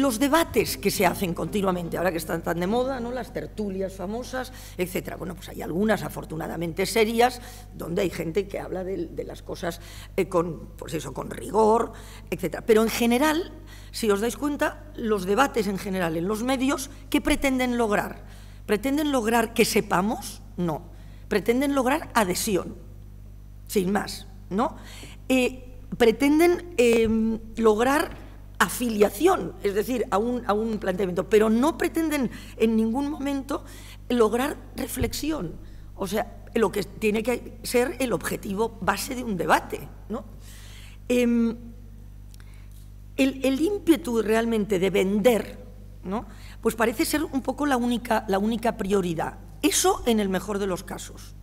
los debates que se hacen continuamente, ahora que están tan de moda, ¿no?, las tertulias famosas, etcétera. Bueno, pues hay algunas afortunadamente serias, donde hay gente que habla de las cosas pues eso, con rigor, etcétera. Pero en general, si os dais cuenta, los debates en general en los medios, ¿qué pretenden lograr? ¿Pretenden lograr que sepamos? No. Pretenden lograr adhesión, sin más, ¿no? Pretenden lograr afiliación, es decir, a un planteamiento, pero no pretenden en ningún momento lograr reflexión, o sea, lo que tiene que ser el objetivo base de un debate, ¿no? El ímpetu realmente de vender, ¿no?, pues parece ser un poco la única prioridad. Eso en el mejor de los casos.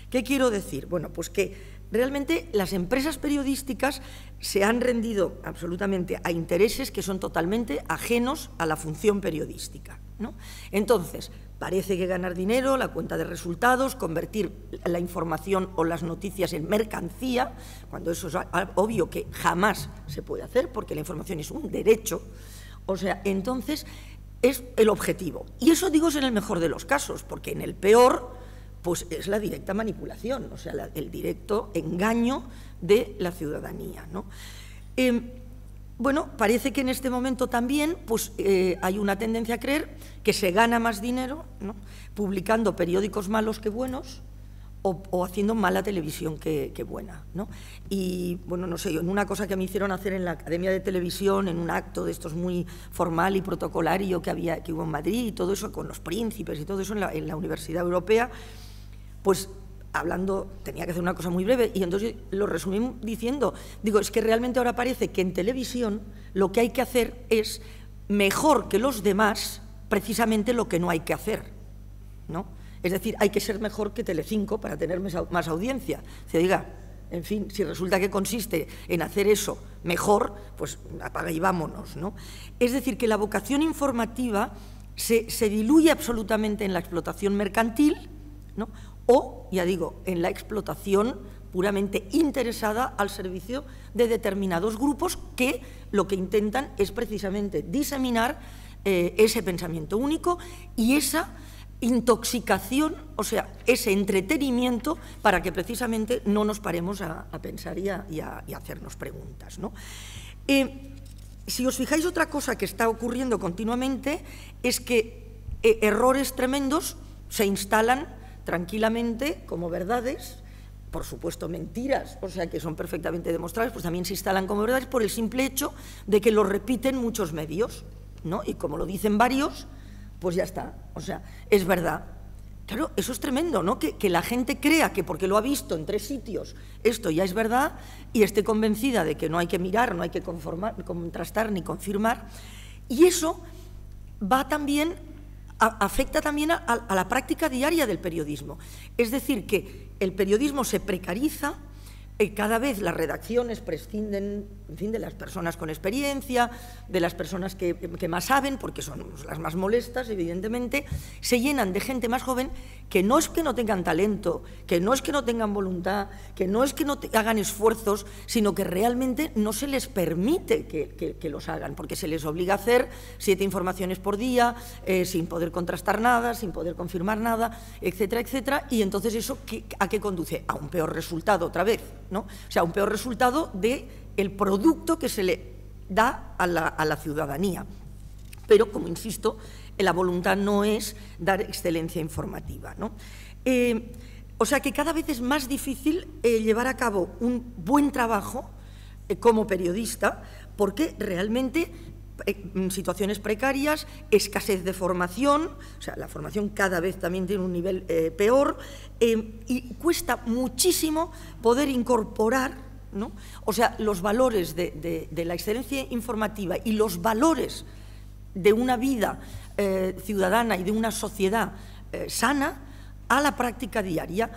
¿Qué quiero decir? Bueno, pues que realmente las empresas periodísticas se han rendido absolutamente a intereses que son totalmente ajenos a la función periodística, ¿no? Entonces, parece que ganar dinero, la cuenta de resultados, convertir la información o las noticias en mercancía, cuando eso es obvio que jamás se puede hacer, porque la información es un derecho, o sea, entonces es el objetivo. Y eso digo es en el mejor de los casos, porque en el peor pues es la directa manipulación, o sea, el directo engaño de la ciudadanía, ¿no? Bueno, parece que en este momento también pues, hay una tendencia a creer que se gana más dinero, ¿no?, publicando periódicos malos que buenos o haciendo mala televisión que buena, ¿no? Y, bueno, no sé, en una cosa que me hicieron hacer en la Academia de Televisión, en un acto de estos muy formal y protocolario que hubo en Madrid y todo eso, con los príncipes y todo eso en la Universidad Europea, pues hablando, tenía que hacer una cosa muy breve, y entonces lo resumí diciendo, digo, es que realmente ahora parece que en televisión lo que hay que hacer es mejor que los demás precisamente lo que no hay que hacer, ¿no? Es decir, hay que ser mejor que Telecinco para tener más audiencia. Se diga, en fin, si resulta que consiste en hacer eso mejor, pues apaga y vámonos, ¿no? Es decir, que la vocación informativa se diluye absolutamente en la explotación mercantil, ¿no?, o, ya digo, en la explotación puramente interesada al servicio de determinados grupos que lo que intentan es precisamente diseminar ese pensamiento único y esa intoxicación, o sea, ese entretenimiento para que precisamente no nos paremos a pensar y a hacernos preguntas, ¿no? Si os fijáis, otra cosa que está ocurriendo continuamente es que errores tremendos se instalan tranquilamente como verdades, por supuesto mentiras, o sea que son perfectamente demostrables, pues también se instalan como verdades por el simple hecho de que lo repiten muchos medios, ¿no? Y como lo dicen varios, pues ya está, o sea, es verdad. Claro, eso es tremendo, ¿no? Que la gente crea que porque lo ha visto en 3 sitios esto ya es verdad y esté convencida de que no hay que mirar, no hay que contrastar ni confirmar, y eso va también afecta también a la práctica diaria del periodismo. Es decir, que el periodismo se precariza, cada vez las redacciones prescinden, en fin, de las personas con experiencia, de las personas que más saben, porque son las más molestas, evidentemente, se llenan de gente más joven que no es que no tengan talento, que no es que no tengan voluntad, que no es que no hagan esfuerzos, sino que realmente no se les permite que los hagan, porque se les obliga a hacer 7 informaciones por día, sin poder contrastar nada, sin poder confirmar nada, etcétera, etcétera, y entonces eso ¿a qué conduce? A un peor resultado otra vez, ¿no? O sea, un peor resultado del producto que se le da a la ciudadanía. Pero, como insisto, la voluntad no es dar excelencia informativa, ¿no? O sea que cada vez es más difícil llevar a cabo un buen trabajo como periodista, porque realmente situaciones precarias, escasez de formación, o sea, la formación cada vez también tiene un nivel peor, y cuesta muchísimo poder incorporar, ¿no?, o sea, los valores de la excelencia informativa y los valores de una vida ciudadana y de una sociedad sana a la práctica diaria.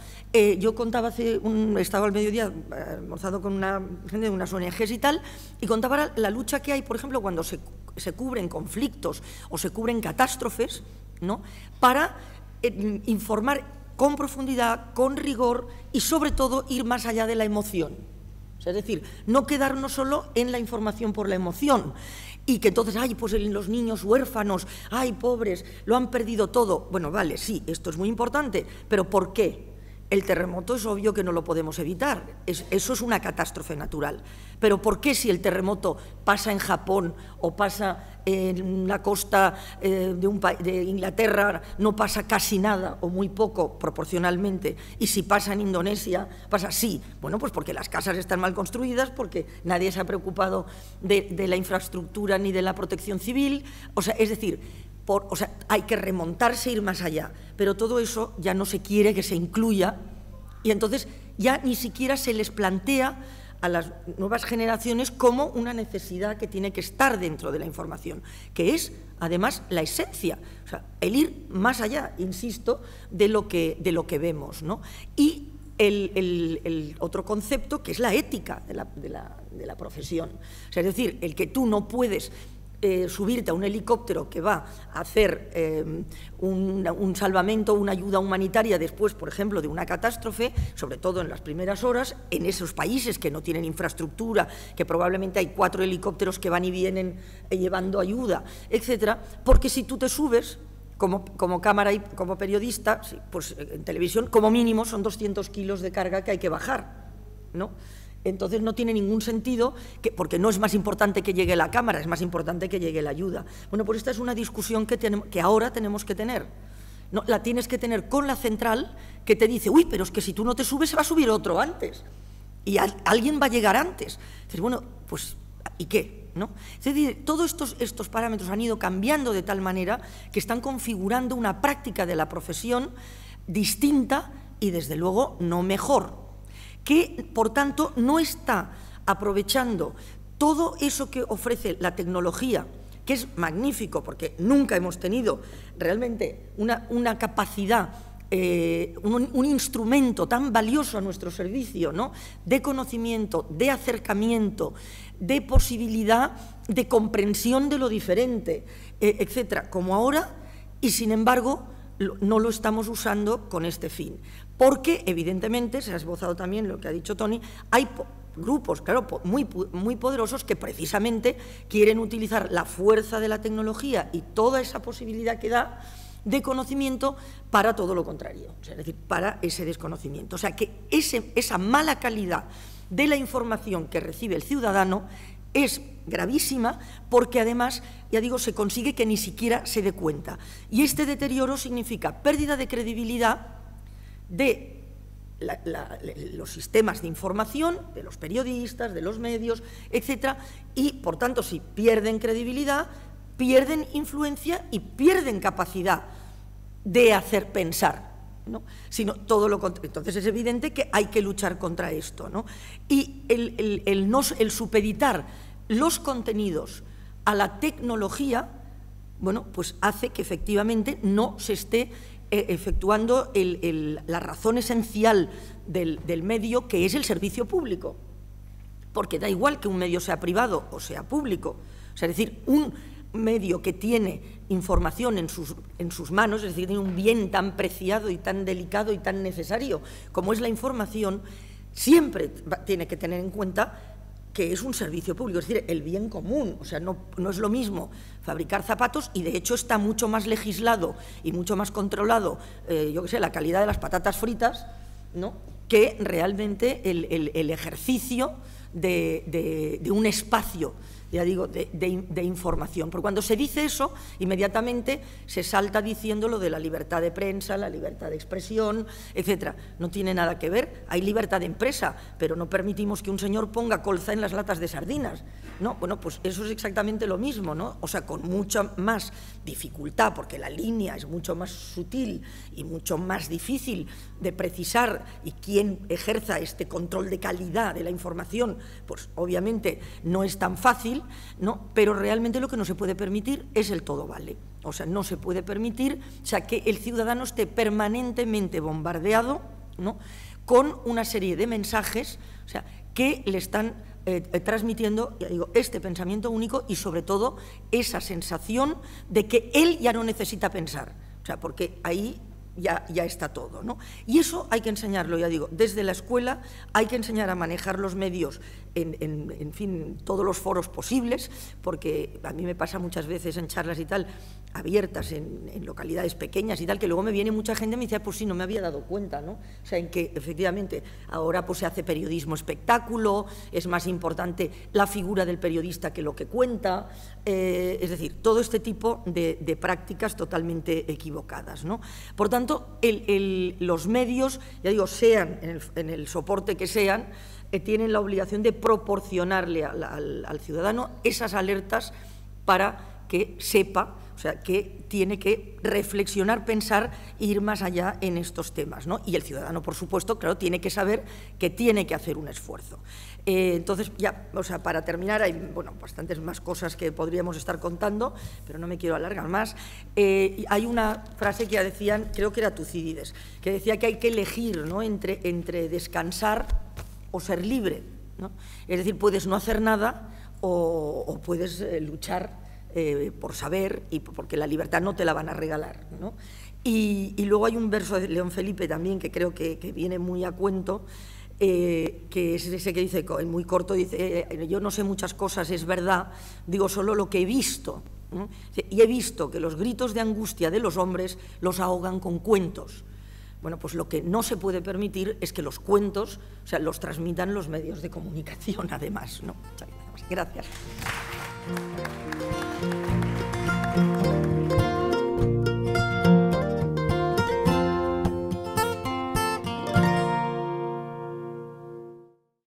Yo contaba estaba al mediodía almorzado con una gente de unas ONGs y tal, y contaba la lucha que hay, por ejemplo, cuando se cubren conflictos o se cubren catástrofes, ¿no?, para informar con profundidad, con rigor y sobre todo ir más allá de la emoción, O sea, es decir, no quedarnos solo en la información por la emoción y que entonces, ay, pues los niños huérfanos, ay, pobres, lo han perdido todo. Bueno, vale, sí, esto es muy importante, pero ¿por qué? El terremoto es obvio que no lo podemos evitar, eso es una catástrofe natural. Pero ¿por qué si el terremoto pasa en Japón o pasa en la costa de Inglaterra, no pasa casi nada o muy poco proporcionalmente, y si pasa en Indonesia, pasa sí? Bueno, pues porque las casas están mal construidas, porque nadie se ha preocupado de la infraestructura ni de la protección civil, o sea, es decir, hay que remontarse e ir más allá, pero todo eso ya no se quiere que se incluya y entonces ya ni siquiera se les plantea a las nuevas generaciones como una necesidad que tiene que estar dentro de la información, que es además la esencia, o sea, el ir más allá, insisto, de lo que vemos, ¿no? Y el otro concepto que es la ética de la profesión, o sea, es decir, el que tú no puedes subirte a un helicóptero que va a hacer un salvamento, una ayuda humanitaria después, por ejemplo, de una catástrofe, sobre todo en las primeras horas, en esos países que no tienen infraestructura, que probablemente hay 4 helicópteros que van y vienen llevando ayuda, etcétera, porque si tú te subes como cámara y como periodista, pues en televisión, como mínimo son 200 kilos de carga que hay que bajar, ¿no? Entonces no tiene ningún sentido, porque no es más importante que llegue la cámara, es más importante que llegue la ayuda. Bueno, pues esta es una discusión que ahora tenemos que tener. No, la tienes que tener con la central que te dice, uy, pero es que si tú no te subes se va a subir otro antes y alguien va a llegar antes. Dices, bueno, pues ¿y qué? ¿No? Es decir, todos estos parámetros han ido cambiando de tal manera que están configurando una práctica de la profesión distinta y desde luego no mejor, que, por tanto, no está aprovechando todo eso que ofrece la tecnología, que es magnífico, porque nunca hemos tenido realmente una capacidad, un instrumento tan valioso a nuestro servicio, ¿no?, de conocimiento, de acercamiento, de posibilidad de comprensión de lo diferente, etcétera, como ahora, y sin embargo no lo estamos usando con este fin. Porque, evidentemente, se ha esbozado también lo que ha dicho Toni, hay grupos, claro, muy poderosos que precisamente quieren utilizar la fuerza de la tecnología y toda esa posibilidad que da de conocimiento para todo lo contrario, o sea, es decir, para ese desconocimiento. O sea, que esa mala calidad de la información que recibe el ciudadano es gravísima porque además, ya digo, se consigue que ni siquiera se dé cuenta. Y este deterioro significa pérdida de credibilidad de los sistemas de información, de los periodistas, de los medios, etcétera, y por tanto, si pierden credibilidad, pierden influencia y pierden capacidad de hacer pensar, ¿no? Sino todo lo contrario. Entonces es evidente que hay que luchar contra esto, ¿no? Y el supeditar los contenidos a la tecnología, bueno, pues hace que efectivamente no se esté efectuando la razón esencial del medio, que es el servicio público, porque da igual que un medio sea privado o sea público, o sea, es decir, un medio que tiene información en sus manos, es decir, tiene un bien tan preciado y tan delicado y tan necesario como es la información, siempre tiene que tener en cuenta que es un servicio público, es decir, el bien común. O sea, no es lo mismo fabricar zapatos, y de hecho está mucho más legislado y mucho más controlado, yo qué sé, la calidad de las patatas fritas, ¿no?, que realmente el ejercicio de un espacio, ya digo, de información. Porque cuando se dice eso, inmediatamente se salta diciendo lo de la libertad de prensa, la libertad de expresión, etcétera. No tiene nada que ver. Hay libertad de empresa, pero no permitimos que un señor ponga colza en las latas de sardinas, ¿no? Bueno, pues eso es exactamente lo mismo, ¿no? O sea, con mucha más dificultad, porque la línea es mucho más sutil y mucho más difícil de precisar, y quien ejerza este control de calidad de la información, pues obviamente no es tan fácil, ¿no? Pero realmente lo que no se puede permitir es el todo vale. O sea, no se puede permitir, o sea, que el ciudadano esté permanentemente bombardeado, ¿no?, con una serie de mensajes, o sea, que le están transmitiendo, ya digo, este pensamiento único y sobre todo esa sensación de que él ya no necesita pensar. O sea, porque ahí ya está todo, ¿no? Y eso hay que enseñarlo, ya digo, desde la escuela hay que enseñar a manejar los medios en fin, todos los foros posibles, porque a mí me pasa muchas veces en charlas y tal, abiertas en localidades pequeñas y tal, que luego me viene mucha gente y me dice, pues sí, no me había dado cuenta, ¿no? O sea, en que efectivamente ahora pues se hace periodismo espectáculo, es más importante la figura del periodista que lo que cuenta, es decir, todo este tipo de prácticas totalmente equivocadas, ¿no? Por tanto, los medios, ya digo, sean en el soporte que sean, tienen la obligación de proporcionarle al ciudadano esas alertas para que sepa, o sea, que tiene que reflexionar, pensar e ir más allá en estos temas, ¿no? Y el ciudadano, por supuesto, claro, tiene que saber que tiene que hacer un esfuerzo. Entonces, ya, o sea, para terminar, hay, bueno, bastantes más cosas que podríamos estar contando, pero no me quiero alargar más. Hay una frase que ya decían, creo que era Tucídides, que decía que hay que elegir, ¿no?, entre descansar o ser libre, ¿no? Es decir, puedes no hacer nada o puedes luchar por saber, y porque la libertad no te la van a regalar, ¿no? Y luego hay un verso de León Felipe también que creo que viene muy a cuento, que es ese que dice, muy corto, dice, yo no sé muchas cosas, es verdad, digo solo lo que he visto, ¿no? Y he visto que los gritos de angustia de los hombres los ahogan con cuentos. Bueno, pues lo que no se puede permitir es que los cuentos, o sea, los transmitan los medios de comunicación, además, ¿no? Gracias.